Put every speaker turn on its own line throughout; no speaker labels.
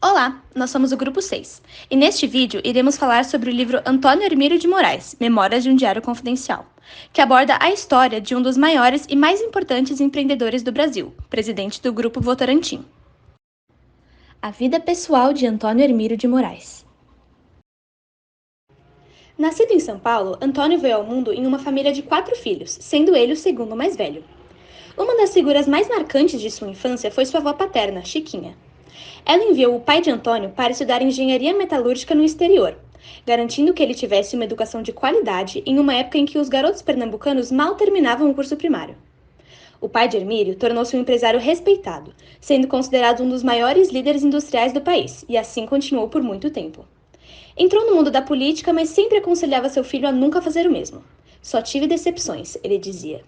Olá, nós somos o Grupo 6, e neste vídeo iremos falar sobre o livro Antônio Hermílio de Moraes, Memórias de um Diário Confidencial, que aborda a história de um dos maiores e mais importantes empreendedores do Brasil, presidente do Grupo Votorantim. A vida pessoal de Antônio Hermílio de Moraes. Nascido em São Paulo, Antônio veio ao mundo em uma família de 4 filhos, sendo ele o segundo mais velho. Uma das figuras mais marcantes de sua infância foi sua avó paterna, Chiquinha. Ela enviou o pai de Antônio para estudar engenharia metalúrgica no exterior, garantindo que ele tivesse uma educação de qualidade em uma época em que os garotos pernambucanos mal terminavam o curso primário. O pai de Hermílio tornou-se um empresário respeitado, sendo considerado um dos maiores líderes industriais do país, e assim continuou por muito tempo. Entrou no mundo da política, mas sempre aconselhava seu filho a nunca fazer o mesmo. Só tive decepções, ele dizia.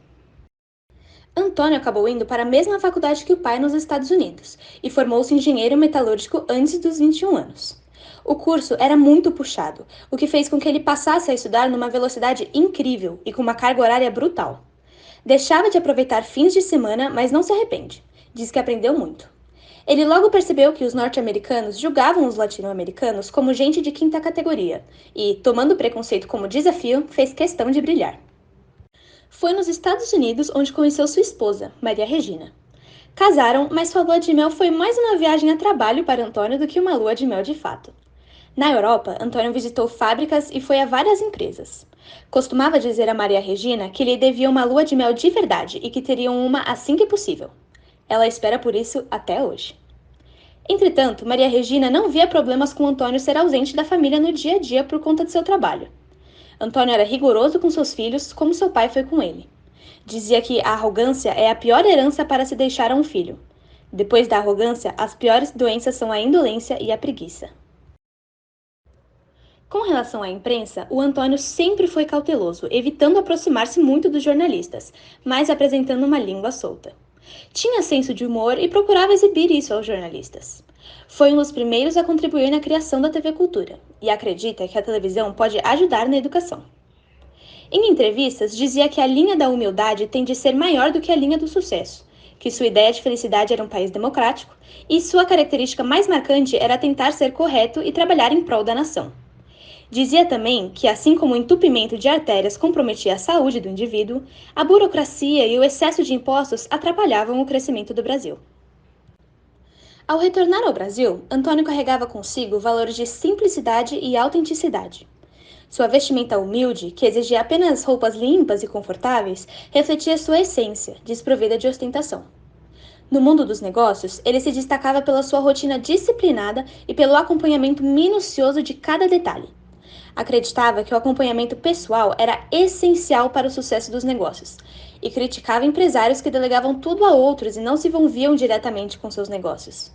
Antônio acabou indo para a mesma faculdade que o pai nos Estados Unidos e formou-se engenheiro metalúrgico antes dos 21 anos. O curso era muito puxado, o que fez com que ele passasse a estudar numa velocidade incrível e com uma carga horária brutal. Deixava de aproveitar fins de semana, mas não se arrepende. Diz que aprendeu muito. Ele logo percebeu que os norte-americanos julgavam os latino-americanos como gente de quinta categoria e, tomando o preconceito como desafio, fez questão de brilhar. Foi nos Estados Unidos onde conheceu sua esposa, Maria Regina. Casaram, mas sua lua de mel foi mais uma viagem a trabalho para Antônio do que uma lua de mel de fato. Na Europa, Antônio visitou fábricas e foi a várias empresas. Costumava dizer a Maria Regina que lhe devia uma lua de mel de verdade e que teriam uma assim que possível. Ela espera por isso até hoje. Entretanto, Maria Regina não via problemas com Antônio ser ausente da família no dia a dia por conta de seu trabalho. Antônio era rigoroso com seus filhos, como seu pai foi com ele. Dizia que a arrogância é a pior herança para se deixar a um filho. Depois da arrogância, as piores doenças são a indolência e a preguiça. Com relação à imprensa, o Antônio sempre foi cauteloso, evitando aproximar-se muito dos jornalistas, mas apresentando uma língua solta. Tinha senso de humor e procurava exibir isso aos jornalistas. Foi um dos primeiros a contribuir na criação da TV Cultura, e acredita que a televisão pode ajudar na educação. Em entrevistas, dizia que a linha da humildade tem de ser maior do que a linha do sucesso, que sua ideia de felicidade era um país democrático, e sua característica mais marcante era tentar ser correto e trabalhar em prol da nação. Dizia também que, assim como o entupimento de artérias comprometia a saúde do indivíduo, a burocracia e o excesso de impostos atrapalhavam o crescimento do Brasil. Ao retornar ao Brasil, Antônio carregava consigo valores de simplicidade e autenticidade. Sua vestimenta humilde, que exigia apenas roupas limpas e confortáveis, refletia sua essência, desprovida de ostentação. No mundo dos negócios, ele se destacava pela sua rotina disciplinada e pelo acompanhamento minucioso de cada detalhe. Acreditava que o acompanhamento pessoal era essencial para o sucesso dos negócios e criticava empresários que delegavam tudo a outros e não se envolviam diretamente com seus negócios.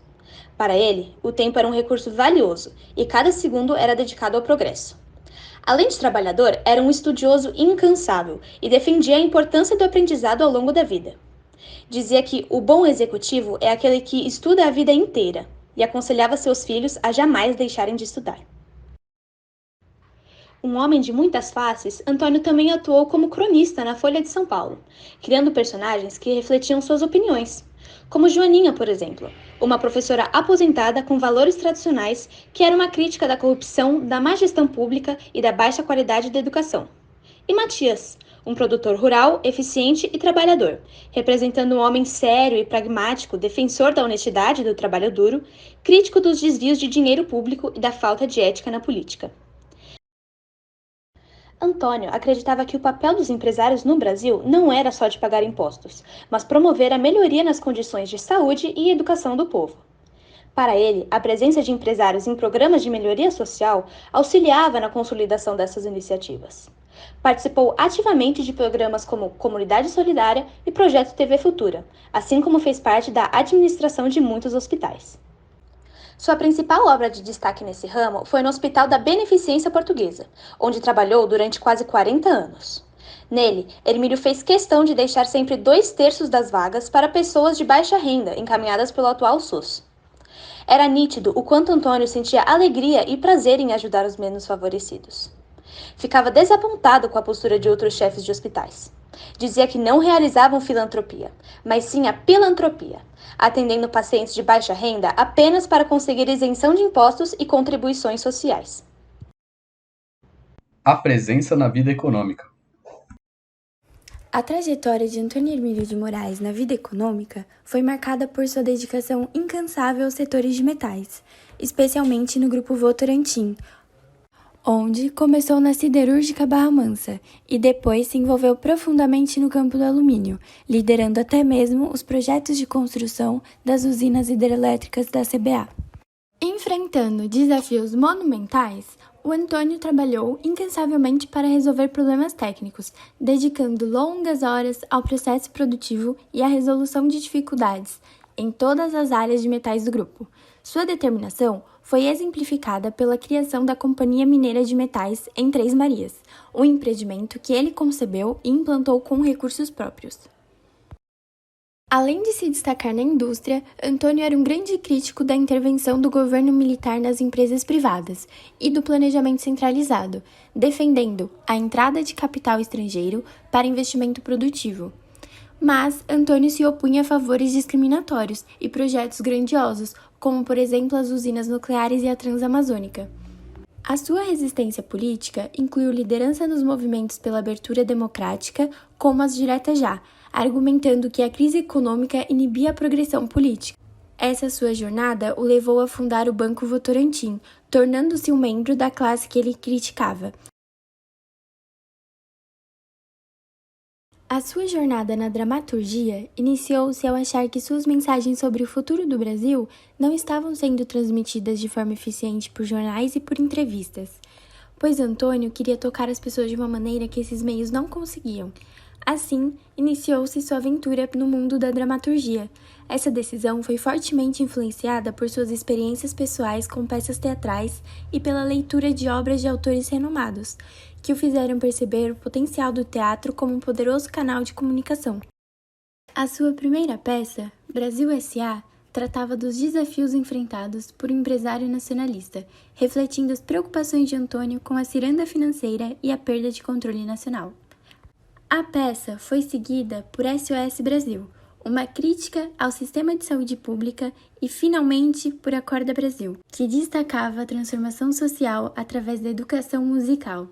Para ele, o tempo era um recurso valioso e cada segundo era dedicado ao progresso. Além de trabalhador, era um estudioso incansável e defendia a importância do aprendizado ao longo da vida. Dizia que o bom executivo é aquele que estuda a vida inteira e aconselhava seus filhos a jamais deixarem de estudar. Um homem de muitas faces, Antônio também atuou como cronista na Folha de São Paulo, criando personagens que refletiam suas opiniões, como Joaninha, por exemplo, uma professora aposentada com valores tradicionais que era uma crítica da corrupção, da má gestão pública e da baixa qualidade da educação. E Matias, um produtor rural, eficiente e trabalhador, representando um homem sério e pragmático, defensor da honestidade e do trabalho duro, crítico dos desvios de dinheiro público e da falta de ética na política. Antônio acreditava que o papel dos empresários no Brasil não era só de pagar impostos, mas promover a melhoria nas condições de saúde e educação do povo. Para ele, a presença de empresários em programas de melhoria social auxiliava na consolidação dessas iniciativas. Participou ativamente de programas como Comunidade Solidária e Projeto TV Futura, assim como fez parte da administração de muitos hospitais. Sua principal obra de destaque nesse ramo foi no Hospital da Beneficência Portuguesa, onde trabalhou durante quase 40 anos. Nele, Hermílio fez questão de deixar sempre 2/3 das vagas para pessoas de baixa renda encaminhadas pelo atual SUS. Era nítido o quanto Antônio sentia alegria e prazer em ajudar os menos favorecidos. Ficava desapontado com a postura de outros chefes de hospitais. Dizia que não realizavam filantropia, mas sim a pilantropia, atendendo pacientes de baixa renda apenas para conseguir isenção de impostos e contribuições sociais.
A presença na vida econômica.
A trajetória de Antônio Hermílio de Moraes na vida econômica foi marcada por sua dedicação incansável aos setores de metais, especialmente no Grupo Votorantim, onde começou na siderúrgica Barra Mansa e depois se envolveu profundamente no campo do alumínio, liderando até mesmo os projetos de construção das usinas hidrelétricas da CBA. Enfrentando desafios monumentais, o Antônio trabalhou incansavelmente para resolver problemas técnicos, dedicando longas horas ao processo produtivo e à resolução de dificuldades em todas as áreas de metais do grupo. Sua determinação foi exemplificada pela criação da Companhia Mineira de Metais em Três Marias, um empreendimento que ele concebeu e implantou com recursos próprios. Além de se destacar na indústria, Antônio era um grande crítico da intervenção do governo militar nas empresas privadas e do planejamento centralizado, defendendo a entrada de capital estrangeiro para investimento produtivo. Mas Antônio se opunha a favores discriminatórios e projetos grandiosos, como por exemplo as usinas nucleares e a Transamazônica. A sua resistência política incluiu liderança nos movimentos pela abertura democrática, como as Diretas Já, argumentando que a crise econômica inibia a progressão política. Essa sua jornada o levou a fundar o Banco Votorantim, tornando-se um membro da classe que ele criticava. A sua jornada na dramaturgia iniciou-se ao achar que suas mensagens sobre o futuro do Brasil não estavam sendo transmitidas de forma eficiente por jornais e por entrevistas, pois Antônio queria tocar as pessoas de uma maneira que esses meios não conseguiam. Assim, iniciou-se sua aventura no mundo da dramaturgia. Essa decisão foi fortemente influenciada por suas experiências pessoais com peças teatrais e pela leitura de obras de autores renomados, que o fizeram perceber o potencial do teatro como um poderoso canal de comunicação. A sua primeira peça, Brasil S.A., tratava dos desafios enfrentados por um empresário nacionalista, refletindo as preocupações de Antônio com a ciranda financeira e a perda de controle nacional. A peça foi seguida por SOS Brasil, uma crítica ao sistema de saúde pública e, finalmente, por Acorda Brasil, que destacava a transformação social através da educação musical.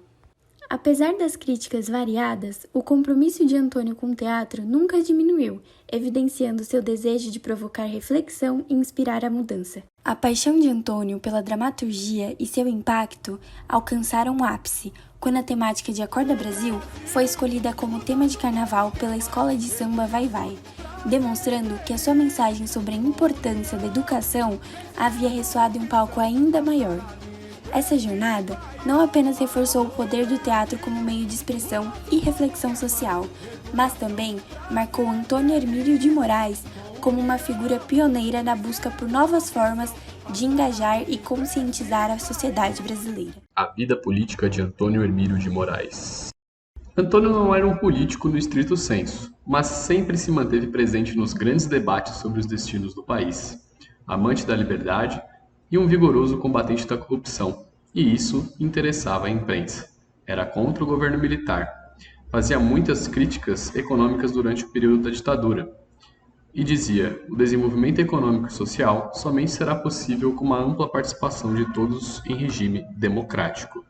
Apesar das críticas variadas, o compromisso de Antônio com o teatro nunca diminuiu, evidenciando seu desejo de provocar reflexão e inspirar a mudança. A paixão de Antônio pela dramaturgia e seu impacto alcançaram um ápice, quando a temática de Acorda Brasil foi escolhida como tema de carnaval pela escola de samba Vai Vai, demonstrando que a sua mensagem sobre a importância da educação havia ressoado em um palco ainda maior. Essa jornada não apenas reforçou o poder do teatro como meio de expressão e reflexão social, mas também marcou Antônio Hermílio de Moraes como uma figura pioneira na busca por novas formas de engajar e conscientizar a sociedade brasileira.
A vida política de Antônio Hermílio de Moraes. Antônio não era um político no estrito senso, mas sempre se manteve presente nos grandes debates sobre os destinos do país. Amante da liberdade e um vigoroso combatente da corrupção, e isso interessava a imprensa. Era contra o governo militar. Fazia muitas críticas econômicas durante o período da ditadura. E dizia: o desenvolvimento econômico e social somente será possível com uma ampla participação de todos em regime democrático.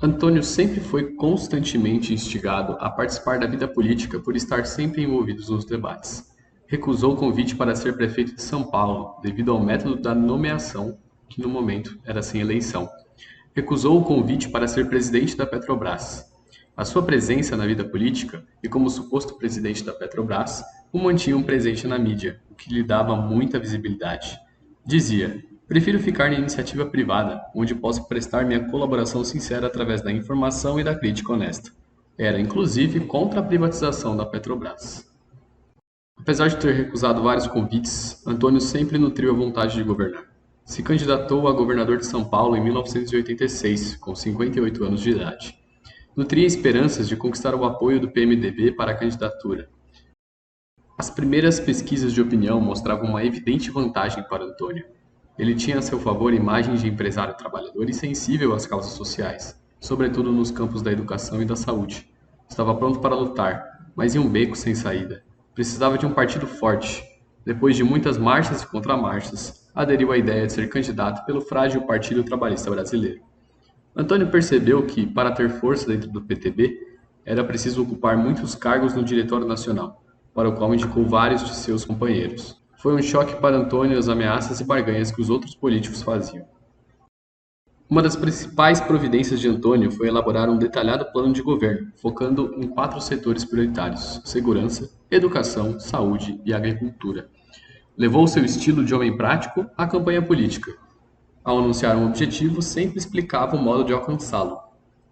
Antônio sempre foi constantemente instigado a participar da vida política por estar sempre envolvido nos debates. Recusou o convite para ser prefeito de São Paulo devido ao método da nomeação, que no momento era sem eleição. Recusou o convite para ser presidente da Petrobras. A sua presença na vida política e como suposto presidente da Petrobras o mantinham presente na mídia, o que lhe dava muita visibilidade. Dizia: prefiro ficar na iniciativa privada, onde posso prestar minha colaboração sincera através da informação e da crítica honesta. Era, inclusive, contra a privatização da Petrobras. Apesar de ter recusado vários convites, Antônio sempre nutriu a vontade de governar. Se candidatou a governador de São Paulo em 1986, com 58 anos de idade. Nutria esperanças de conquistar o apoio do PMDB para a candidatura. As primeiras pesquisas de opinião mostravam uma evidente vantagem para Antônio. Ele tinha a seu favor imagens de empresário trabalhador e sensível às causas sociais. sobretudo nos campos da educação e da saúde. Estava pronto para lutar, mas em um beco sem saída. Precisava de um partido forte. Depois de muitas marchas e contramarchas, aderiu à ideia de ser candidato pelo frágil Partido Trabalhista Brasileiro. Antônio percebeu que, para ter força dentro do PTB, era preciso ocupar muitos cargos no Diretório Nacional, para o qual indicou vários de seus companheiros. Foi um choque para Antônio as ameaças e barganhas que os outros políticos faziam. Uma das principais providências de Antônio foi elaborar um detalhado plano de governo, focando em 4 setores prioritários: segurança, educação, saúde e agricultura. Levou seu estilo de homem prático à campanha política. Ao anunciar um objetivo, sempre explicava o modo de alcançá-lo.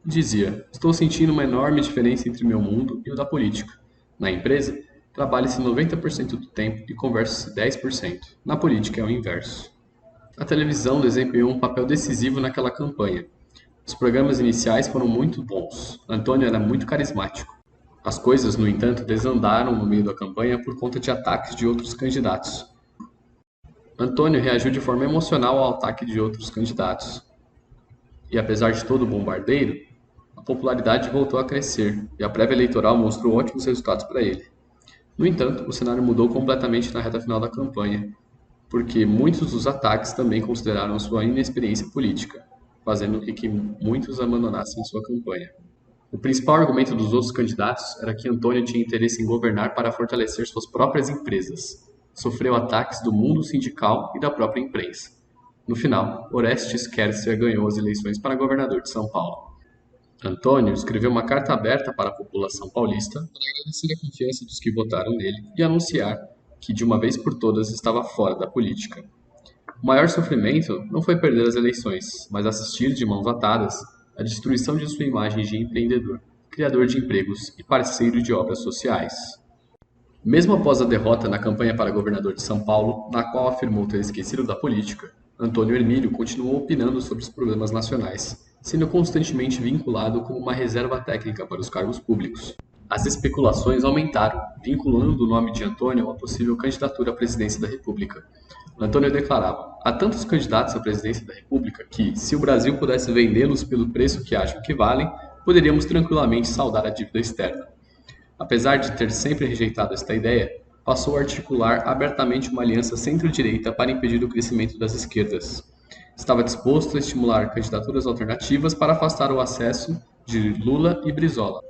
Dizia: estou sentindo uma enorme diferença entre meu mundo e o da política. Na empresa, trabalha-se 90% do tempo e conversa-se 10%. Na política é o inverso. A televisão desempenhou um papel decisivo naquela campanha. Os programas iniciais foram muito bons. Antônio era muito carismático. As coisas, no entanto, desandaram no meio da campanha por conta de ataques de outros candidatos. Antônio reagiu de forma emocional ao ataque de outros candidatos. E apesar de todo o bombardeio, a popularidade voltou a crescer e a prévia eleitoral mostrou ótimos resultados para ele. No entanto, o cenário mudou completamente na reta final da campanha, porque muitos dos ataques também consideraram sua inexperiência política, fazendo com que muitos abandonassem sua campanha. O principal argumento dos outros candidatos era que Antônio tinha interesse em governar para fortalecer suas próprias empresas. Sofreu ataques do mundo sindical e da própria imprensa. No final, Orestes Quercia ganhou as eleições para governador de São Paulo. Antônio escreveu uma carta aberta para a população paulista para agradecer a confiança dos que votaram nele e anunciar que, de uma vez por todas, estava fora da política. O maior sofrimento não foi perder as eleições, mas assistir de mãos atadas à destruição de sua imagem de empreendedor, criador de empregos e parceiro de obras sociais. Mesmo após a derrota na campanha para governador de São Paulo, na qual afirmou ter esquecido da política, Antônio Hermílio continuou opinando sobre os problemas nacionais, sendo constantemente vinculado como uma reserva técnica para os cargos públicos. As especulações aumentaram, vinculando o nome de Antônio a uma possível candidatura à presidência da República. Antônio declarava: há tantos candidatos à presidência da República que, se o Brasil pudesse vendê-los pelo preço que acham que valem, poderíamos tranquilamente saldar a dívida externa. Apesar de ter sempre rejeitado esta ideia, passou a articular abertamente uma aliança centro-direita para impedir o crescimento das esquerdas. Estava disposto a estimular candidaturas alternativas para afastar o acesso de Lula e Brizola.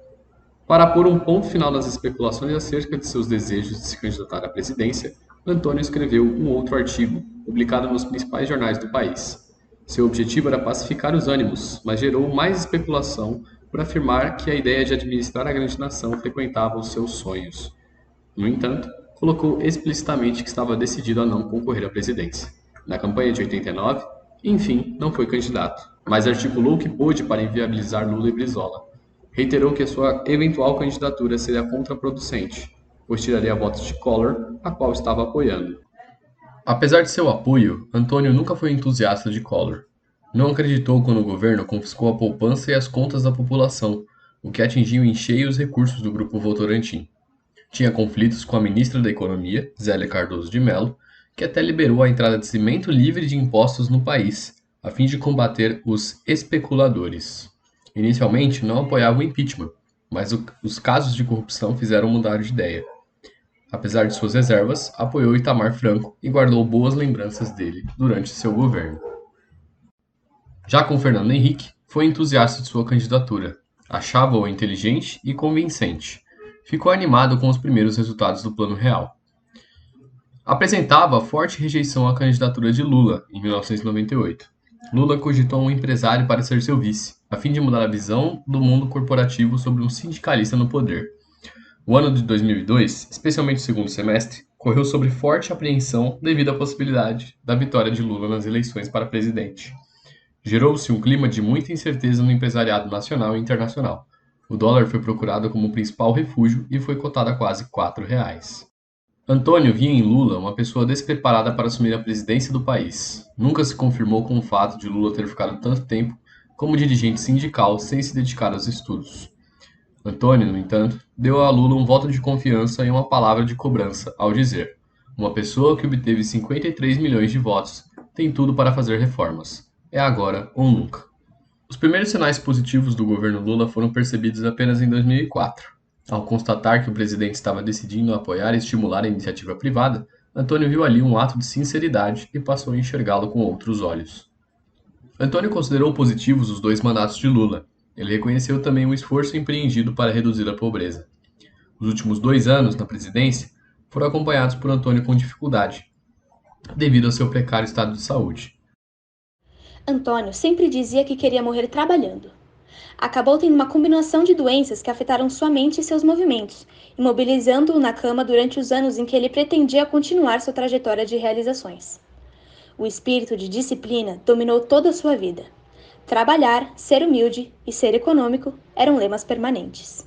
Para pôr um ponto final nas especulações acerca de seus desejos de se candidatar à presidência, Antônio escreveu um outro artigo, publicado nos principais jornais do país. Seu objetivo era pacificar os ânimos, mas gerou mais especulação por afirmar que a ideia de administrar a grande nação frequentava os seus sonhos. No entanto, colocou explicitamente que estava decidido a não concorrer à presidência. Na campanha de 89, enfim, não foi candidato, mas articulou o que pôde para inviabilizar Lula e Brizola. Reiterou que a sua eventual candidatura seria contraproducente, pois tiraria votos de Collor, a qual estava apoiando. Apesar de seu apoio, Antônio nunca foi entusiasta de Collor. Não acreditou quando o governo confiscou a poupança e as contas da população, o que atingiu em cheio os recursos do grupo Votorantim. Tinha conflitos com a ministra da Economia, Zélia Cardoso de Mello, que até liberou a entrada de cimento livre de impostos no país, a fim de combater os especuladores. Inicialmente não apoiava o impeachment, mas os casos de corrupção fizeram mudar de ideia. Apesar de suas reservas, apoiou Itamar Franco e guardou boas lembranças dele durante seu governo. Já com Fernando Henrique, foi entusiasta de sua candidatura. Achava-o inteligente e convincente. Ficou animado com os primeiros resultados do Plano Real. Apresentava forte rejeição à candidatura de Lula, em 1998. Lula cogitou um empresário para ser seu vice, a fim de mudar a visão do mundo corporativo sobre um sindicalista no poder. O ano de 2002, especialmente o segundo semestre, correu sob forte apreensão devido à possibilidade da vitória de Lula nas eleições para presidente. Gerou-se um clima de muita incerteza no empresariado nacional e internacional. O dólar foi procurado como principal refúgio e foi cotado a quase R$ 4. Antônio via em Lula uma pessoa despreparada para assumir a presidência do país. Nunca se confirmou com o fato de Lula ter ficado tanto tempo como dirigente sindical sem se dedicar aos estudos. Antônio, no entanto, deu a Lula um voto de confiança e uma palavra de cobrança ao dizer: uma pessoa que obteve 53 milhões de votos tem tudo para fazer reformas. É agora ou nunca. Os primeiros sinais positivos do governo Lula foram percebidos apenas em 2004. Ao constatar que o presidente estava decidindo apoiar e estimular a iniciativa privada, Antônio viu ali um ato de sinceridade e passou a enxergá-lo com outros olhos. Antônio considerou positivos os 2 mandatos de Lula. Ele reconheceu também o esforço empreendido para reduzir a pobreza. Os últimos 2 anos na presidência foram acompanhados por Antônio com dificuldade, devido ao seu precário estado de saúde.
Antônio sempre dizia que queria morrer trabalhando. Acabou tendo uma combinação de doenças que afetaram sua mente e seus movimentos, imobilizando-o na cama durante os anos em que ele pretendia continuar sua trajetória de realizações. O espírito de disciplina dominou toda a sua vida. Trabalhar, ser humilde e ser econômico eram lemas permanentes.